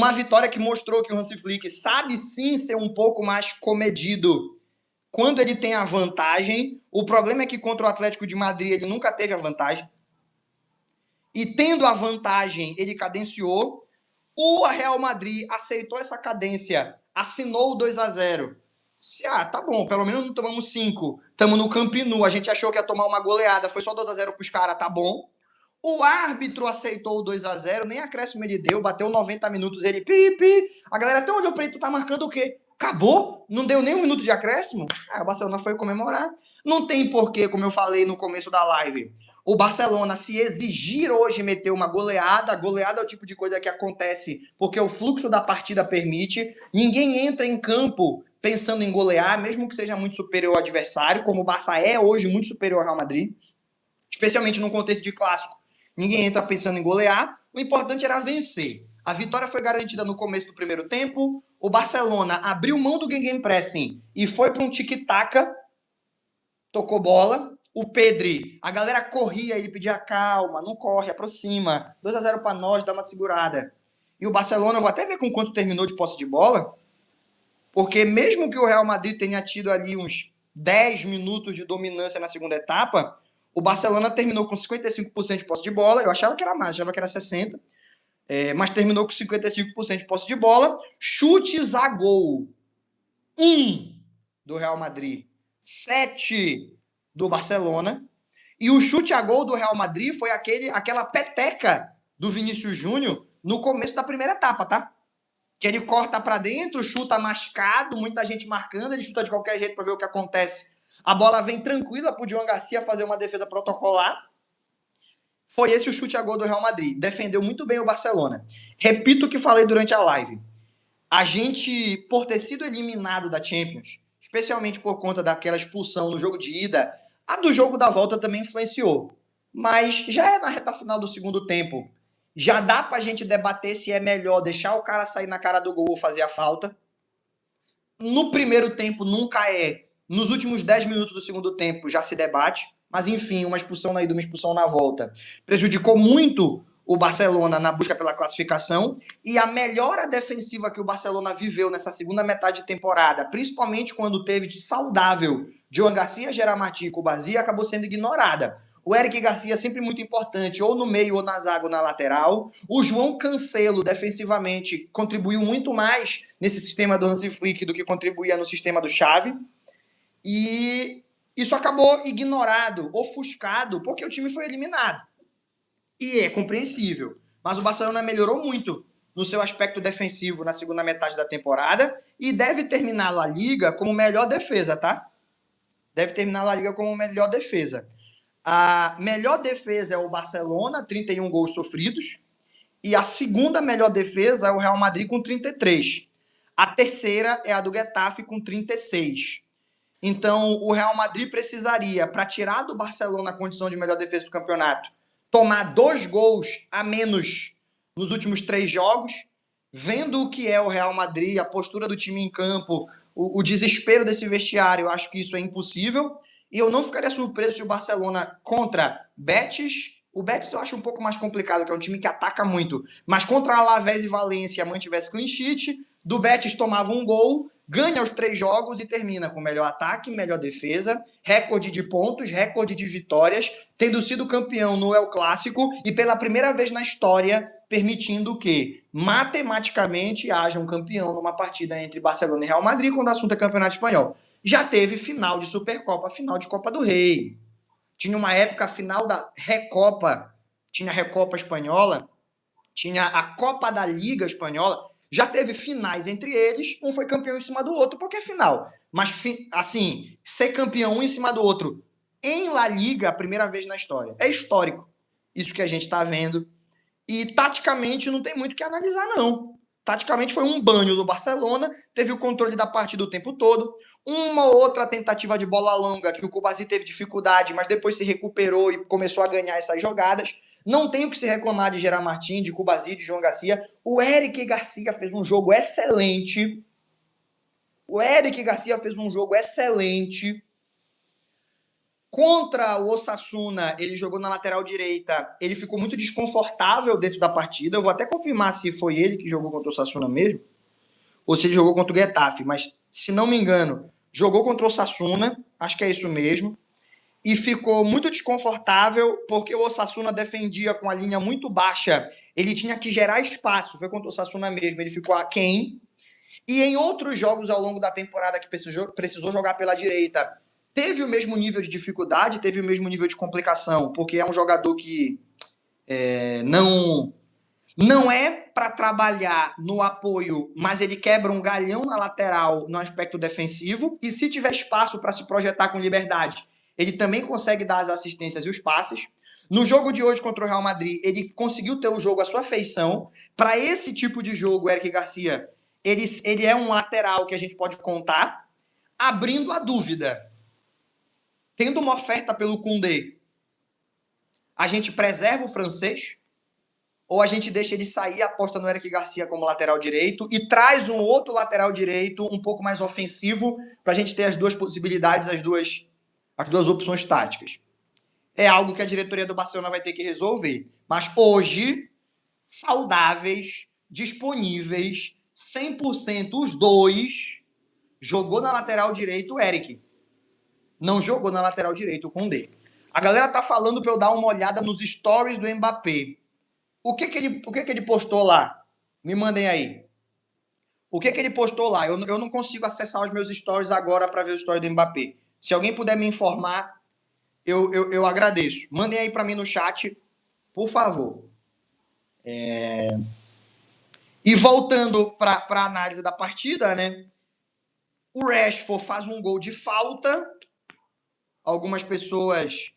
Uma vitória que mostrou que o Hansi Flick sabe sim ser um pouco mais comedido quando ele tem a vantagem. O problema é que contra o Atlético de Madrid ele nunca teve a vantagem. E tendo a vantagem, ele cadenciou. O Real Madrid aceitou essa cadência, assinou o 2-0. Tá bom, pelo menos não tomamos 5. Estamos no Camp Nou, a gente achou que ia tomar uma goleada, foi só 2-0 pros caras, tá bom. O árbitro aceitou o 2-0, nem acréscimo ele deu, bateu 90 minutos, ele pipi. A galera até olhou pra ele, tu tá marcando o quê? Acabou? Não deu nem um minuto de acréscimo? O Barcelona foi comemorar. Não tem porquê, como eu falei no começo da live, o Barcelona, se exigir hoje meter uma goleada, a goleada é o tipo de coisa que acontece porque o fluxo da partida permite. Ninguém entra em campo pensando em golear, mesmo que seja muito superior ao adversário, como o Barça é hoje muito superior ao Real Madrid, especialmente no contexto de clássico. Ninguém entra pensando em golear, o importante era vencer. A vitória foi garantida no começo do primeiro tempo, o Barcelona abriu mão do gegenpressing e foi para um tic-tac, tocou bola. O Pedri, a galera corria, ele pedia calma, não corre, aproxima. 2-0 para nós, dá uma segurada. E o Barcelona, eu vou até ver com quanto terminou de posse de bola, porque mesmo que o Real Madrid tenha tido ali uns 10 minutos de dominância na segunda etapa, o Barcelona terminou com 55% de posse de bola. Eu achava que era mais, achava que era 60%, mas terminou com 55% de posse de bola. Chutes a gol: 1 do Real Madrid, 7 do Barcelona. E o chute a gol do Real Madrid foi aquela peteca do Vinícius Júnior no começo da primeira etapa, tá? Que ele corta para dentro, chuta mascado, muita gente marcando, ele chuta de qualquer jeito para ver o que acontece. A bola vem tranquila pro João Garcia fazer uma defesa protocolar. Foi esse o chute a gol do Real Madrid. Defendeu muito bem o Barcelona. Repito o que falei durante a live. A gente, por ter sido eliminado da Champions, especialmente por conta daquela expulsão no jogo de ida, a do jogo da volta também influenciou. Mas já é na reta final do segundo tempo. Já dá pra gente debater se é melhor deixar o cara sair na cara do gol ou fazer a falta. No primeiro tempo nunca é. Nos últimos 10 minutos do segundo tempo já se debate. Mas enfim, uma expulsão na ida, uma expulsão na volta. Prejudicou muito o Barcelona na busca pela classificação. E a melhora defensiva que o Barcelona viveu nessa segunda metade de temporada, principalmente quando teve de saudável João Garcia, Gerard Martí e Cubarsí, acabou sendo ignorada. O Eric Garcia sempre muito importante, ou no meio ou na zaga ou na lateral. O João Cancelo, defensivamente, contribuiu muito mais nesse sistema do Hansi Flick do que contribuía no sistema do Xavi. E isso acabou ignorado, ofuscado, porque o time foi eliminado. E é compreensível. Mas o Barcelona melhorou muito no seu aspecto defensivo na segunda metade da temporada e deve terminar a La Liga como melhor defesa, tá? Deve terminar a La Liga como melhor defesa. A melhor defesa é o Barcelona, 31 gols sofridos. E a segunda melhor defesa é o Real Madrid, com 33. A terceira é a do Getafe, com 36. Então, o Real Madrid precisaria, para tirar do Barcelona a condição de melhor defesa do campeonato, tomar 2 gols a menos nos últimos 3 jogos. Vendo o que é o Real Madrid, a postura do time em campo, o desespero desse vestiário, eu acho que isso é impossível. E eu não ficaria surpreso se o Barcelona contra Betis, o Betis eu acho um pouco mais complicado, que é um time que ataca muito, mas contra Alavés e Valência mantivesse clean sheet, do Betis tomava um gol, ganha os 3 jogos e termina com melhor ataque, melhor defesa, recorde de pontos, recorde de vitórias, tendo sido campeão no El Clássico e pela primeira vez na história permitindo que matematicamente haja um campeão numa partida entre Barcelona e Real Madrid quando o assunto é campeonato espanhol. Já teve final de Supercopa, final de Copa do Rei. Tinha uma época a final da Recopa, tinha a Recopa Espanhola, tinha a Copa da Liga Espanhola. Já teve finais entre eles, um foi campeão em cima do outro, porque é final. Mas, assim, ser campeão um em cima do outro em La Liga, a primeira vez na história. É histórico isso que a gente está vendo. E, taticamente, não tem muito o que analisar, não. Taticamente, foi um banho do Barcelona, teve o controle da partida o tempo todo. Uma ou outra tentativa de bola longa que o Cubarsí teve dificuldade, mas depois se recuperou e começou a ganhar essas jogadas. Não tem o que se reclamar de Gerard Martí, de Cubarsí, de João Garcia. O Eric Garcia fez um jogo excelente. Contra o Osasuna, ele jogou na lateral direita, ele ficou muito desconfortável dentro da partida. Eu vou até confirmar se foi ele que jogou contra o Osasuna mesmo, ou se ele jogou contra o Getafe, mas se não me engano, jogou contra o Osasuna, acho que é isso mesmo, e ficou muito desconfortável porque o Osasuna defendia com a linha muito baixa, ele tinha que gerar espaço, foi contra o Osasuna mesmo, ele ficou aquém, e em outros jogos ao longo da temporada que precisou jogar pela direita, teve o mesmo nível de dificuldade, teve o mesmo nível de complicação, porque é um jogador que não é para trabalhar no apoio, mas ele quebra um galhão na lateral no aspecto defensivo, e se tiver espaço para se projetar com liberdade, ele também consegue dar as assistências e os passes. No jogo de hoje contra o Real Madrid, ele conseguiu ter o jogo à sua feição. Para esse tipo de jogo, Eric Garcia, ele é um lateral que a gente pode contar, abrindo a dúvida. Tendo uma oferta pelo Koundé, a gente preserva o francês? Ou a gente deixa ele sair e aposta no Eric Garcia como lateral direito e traz um outro lateral direito um pouco mais ofensivo para a gente ter as duas possibilidades, as duas opções táticas? É algo que a diretoria do Barcelona vai ter que resolver. Mas hoje, saudáveis, disponíveis, 100% os dois, jogou na lateral direito o Eric. Não jogou na lateral direito o Koundé. A galera tá falando para eu dar uma olhada nos stories do Mbappé. O que ele postou lá? Me mandem aí. O que ele postou lá? Eu não consigo acessar os meus stories agora para ver o story do Mbappé. Se alguém puder me informar, eu agradeço. Mandem aí para mim no chat, por favor. E voltando para a análise da partida, né? O Rashford faz um gol de falta. Algumas pessoas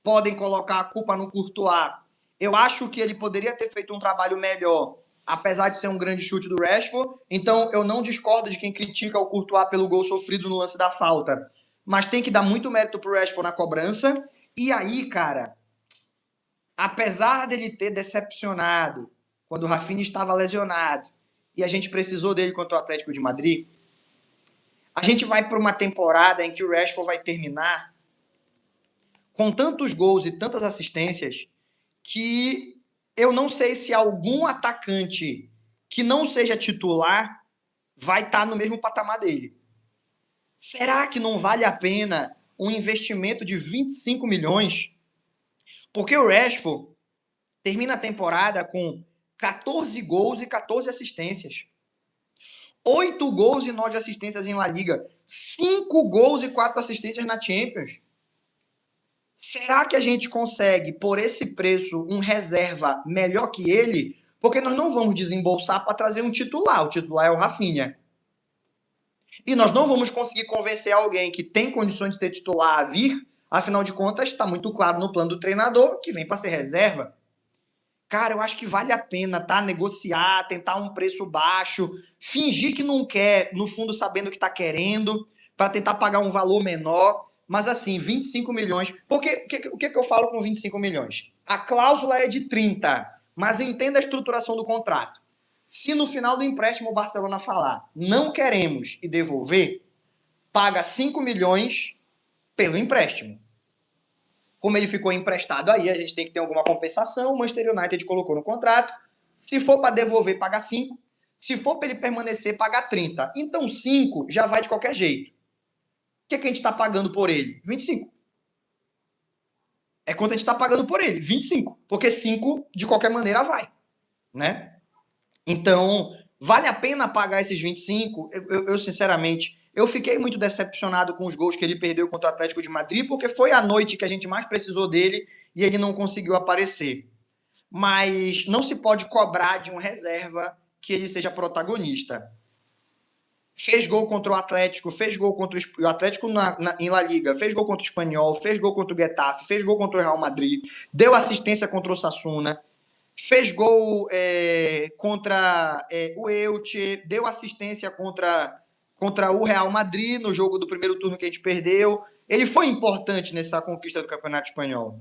podem colocar a culpa no Courtois. Eu acho que ele poderia ter feito um trabalho melhor, apesar de ser um grande chute do Rashford. Então, eu não discordo de quem critica o Courtois pelo gol sofrido no lance da falta. Mas tem que dar muito mérito pro Rashford na cobrança. E aí, cara, apesar dele ter decepcionado quando o Rafinha estava lesionado e a gente precisou dele contra o Atlético de Madrid, a gente vai para uma temporada em que o Rashford vai terminar com tantos gols e tantas assistências que eu não sei se algum atacante que não seja titular vai estar no mesmo patamar dele. Será que não vale a pena um investimento de 25 milhões? Porque o Rashford termina a temporada com 14 gols e 14 assistências. 8 gols e 9 assistências em La Liga. 5 gols e 4 assistências na Champions. Será que a gente consegue, por esse preço, um reserva melhor que ele? Porque nós não vamos desembolsar para trazer um titular. O titular é o Rafinha. E nós não vamos conseguir convencer alguém que tem condições de ser titular a vir. Afinal de contas, está muito claro no plano do treinador que vem para ser reserva. Cara, eu acho que vale a pena, tá? Negociar, tentar um preço baixo, fingir que não quer, no fundo sabendo que está querendo, para tentar pagar um valor menor. Mas assim, 25 milhões. Porque o que eu falo com 25 milhões? A cláusula é de 30, mas entenda a estruturação do contrato. Se no final do empréstimo o Barcelona falar não queremos e devolver, paga 5 milhões pelo empréstimo. Como ele ficou emprestado aí, a gente tem que ter alguma compensação. O Manchester United colocou no contrato. Se for para devolver, paga 5. Se for para ele permanecer, paga 30. Então 5 já vai de qualquer jeito. O que a gente está pagando por ele? 25. É quanto a gente está pagando por ele, 25. Porque 5, de qualquer maneira, vai. Né? Então, vale a pena pagar esses 25? Eu sinceramente, eu fiquei muito decepcionado com os gols que ele perdeu contra o Atlético de Madrid, porque foi a noite que a gente mais precisou dele e ele não conseguiu aparecer. Mas não se pode cobrar de um reserva que ele seja protagonista. Fez gol contra o Atlético, fez gol contra o Atlético em La Liga, fez gol contra o Espanhol, fez gol contra o Getafe, fez gol contra o Real Madrid, deu assistência contra o Osasuna, fez gol contra o Elche, deu assistência contra o Real Madrid no jogo do primeiro turno que a gente perdeu. Ele foi importante nessa conquista do Campeonato Espanhol.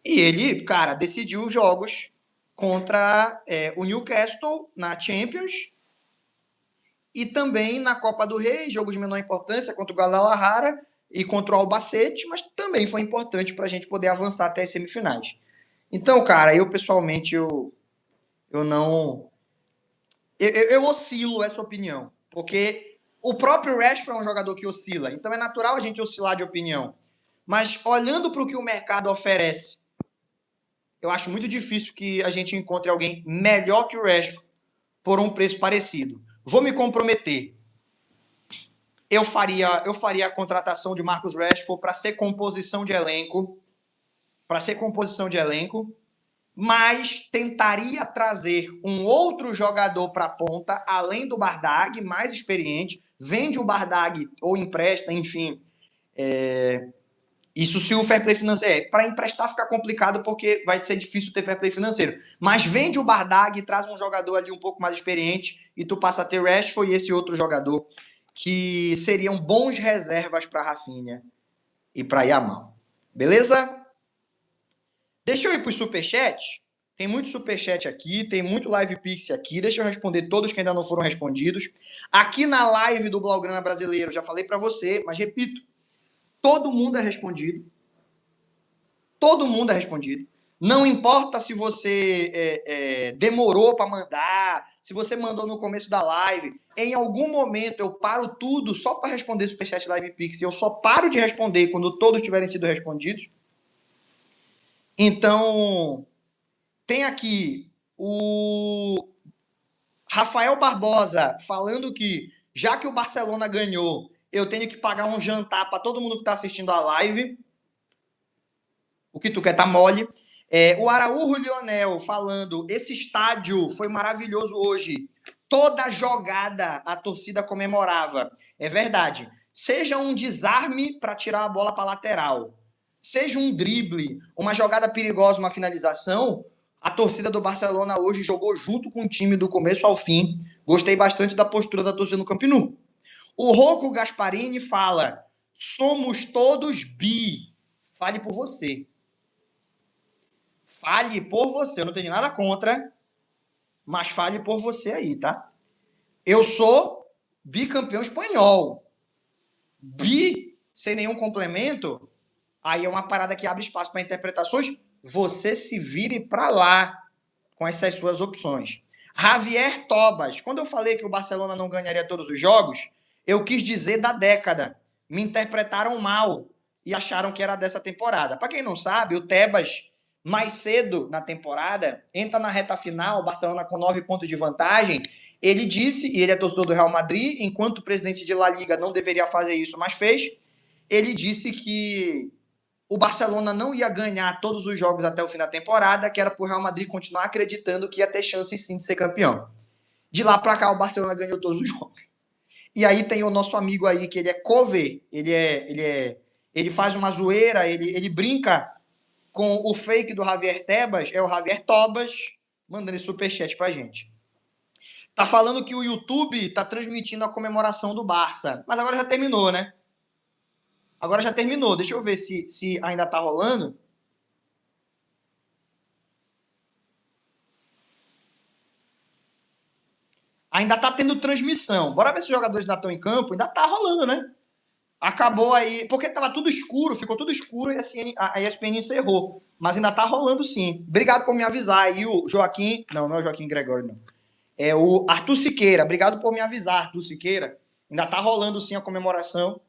E ele, cara, decidiu os jogos contra o Newcastle na Champions e também na Copa do Rei, jogo de menor importância contra o Guadalajara e contra o Albacete, mas também foi importante para a gente poder avançar até as semifinais. Então, cara, eu pessoalmente, eu não... Eu oscilo essa opinião, porque o próprio Rashford é um jogador que oscila, então é natural a gente oscilar de opinião. Mas olhando para o que o mercado oferece, eu acho muito difícil que a gente encontre alguém melhor que o Rashford por um preço parecido. Vou me comprometer. Eu faria a contratação de Marcus Rashford para ser composição de elenco, mas tentaria trazer um outro jogador para a ponta, além do Bardag, mais experiente. Vende o Bardag ou empresta, enfim. Isso se o fair play financeiro... para emprestar fica complicado porque vai ser difícil ter fair play financeiro. Mas vende o Bardag, traz um jogador ali um pouco mais experiente e tu passa a ter Rashford e esse outro jogador que seriam bons reservas para Rafinha e para Yamal. Beleza? Deixa eu ir para os superchats. Tem muito superchat aqui, tem muito live pix aqui. Deixa eu responder todos que ainda não foram respondidos. Aqui na live do Blaugrana Brasileiro, já falei para você, mas repito, todo mundo é respondido. Todo mundo é respondido. Não importa se você demorou para mandar, se você mandou no começo da live. Em algum momento eu paro tudo só para responder superchat live pix. Eu só paro de responder quando todos tiverem sido respondidos. Então, tem aqui o Rafael Barbosa falando que, já que o Barcelona ganhou, eu tenho que pagar um jantar para todo mundo que está assistindo a live. O que tu quer tá mole. O Araújo Lionel falando, esse estádio foi maravilhoso hoje. Toda jogada a torcida comemorava. É verdade. Seja um desarme para tirar a bola para lateral, seja um drible, uma jogada perigosa, uma finalização, a torcida do Barcelona hoje jogou junto com o time do começo ao fim. Gostei bastante da postura da torcida no Camp Nou. O Rocco Gasparini fala, somos todos bi. Fale por você. Fale por você. Eu não tenho nada contra, mas fale por você aí, tá? Eu sou bicampeão espanhol. Bi, sem nenhum complemento, aí é uma parada que abre espaço para interpretações. Você se vire para lá com essas suas opções. Javier Tobas. Quando eu falei que o Barcelona não ganharia todos os jogos, eu quis dizer da década. Me interpretaram mal e acharam que era dessa temporada. Para quem não sabe, o Tebas, mais cedo na temporada, entra na reta final, o Barcelona com 9 pontos de vantagem. Ele disse, e ele é torcedor do Real Madrid, enquanto presidente de La Liga não deveria fazer isso, mas fez. Ele disse que o Barcelona não ia ganhar todos os jogos até o fim da temporada, que era para o Real Madrid continuar acreditando que ia ter chance sim de ser campeão. De lá para cá, o Barcelona ganhou todos os jogos. E aí tem o nosso amigo aí, que ele é cover, ele faz uma zoeira, ele brinca com o fake do Javier Tebas, é o Javier Tobas, mandando esse superchat pra gente. Tá falando que o YouTube tá transmitindo a comemoração do Barça, mas agora já terminou, né? Agora já terminou. Deixa eu ver se ainda tá rolando. Ainda tá tendo transmissão. Bora ver se os jogadores ainda estão em campo. Ainda tá rolando, né? Acabou aí... Porque tava tudo escuro, ficou tudo escuro e a ESPN encerrou. Mas ainda tá rolando sim. Obrigado por me avisar. Aí o Joaquim... Não é o Joaquim Gregório, não. É o Arthur Siqueira. Obrigado por me avisar, Arthur Siqueira. Ainda tá rolando sim a comemoração.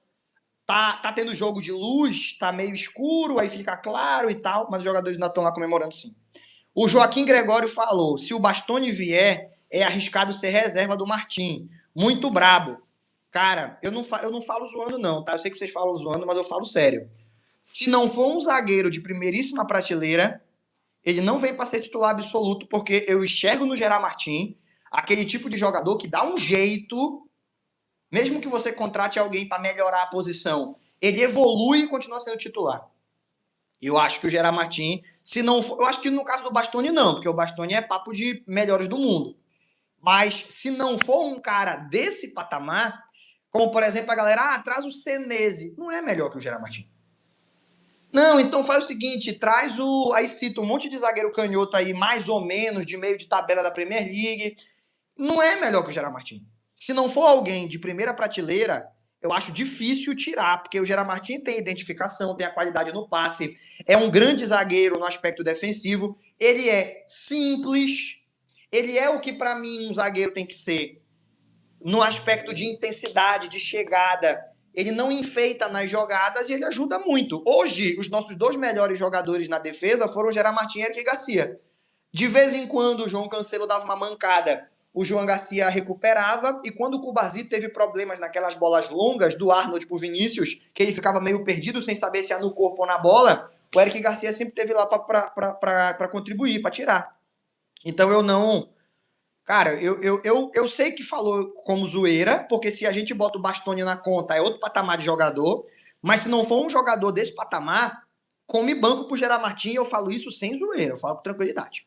Tá tendo jogo de luz, tá meio escuro, aí fica claro e tal, mas os jogadores ainda estão lá comemorando sim. O Joaquim Gregório falou, se o Bastoni vier, é arriscado ser reserva do Martim. Muito brabo. Cara, eu não falo zoando não, tá? Eu sei que vocês falam zoando, mas eu falo sério. Se não for um zagueiro de primeiríssima prateleira, ele não vem para ser titular absoluto, porque eu enxergo no Gerard Martim aquele tipo de jogador que dá um jeito... Mesmo que você contrate alguém para melhorar a posição, ele evolui e continua sendo titular. Eu acho que o Gerard Martin, se não for, eu acho que no caso do Bastoni não, porque o Bastoni é papo de melhores do mundo. Mas se não for um cara desse patamar, como por exemplo a galera, traz o Senesi, não é melhor que o Gerard Martin. Não, então faz o seguinte, traz o, aí cita um monte de zagueiro canhoto aí, mais ou menos, de meio de tabela da Premier League, não é melhor que o Gerard Martin. Se não for alguém de primeira prateleira, eu acho difícil tirar, porque o Gerard Martin tem identificação, tem a qualidade no passe, é um grande zagueiro no aspecto defensivo, ele é simples, ele é o que para mim um zagueiro tem que ser no aspecto de intensidade, de chegada. Ele não enfeita nas jogadas e ele ajuda muito. Hoje, os nossos dois melhores jogadores na defesa foram o Gerard Martin e Eric Garcia. De vez em quando o João Cancelo dava uma mancada, o João Garcia recuperava, e quando o Cubarsí teve problemas naquelas bolas longas do Arnold pro Vinícius, que ele ficava meio perdido sem saber se ia no corpo ou na bola, o Eric Garcia sempre teve lá para contribuir, para tirar. Então eu não. Cara, eu sei que falou como zoeira, porque se a gente bota o Bastoni na conta, é outro patamar de jogador, mas se não for um jogador desse patamar, come banco pro Gerard Martin, eu falo isso sem zoeira, eu falo com tranquilidade.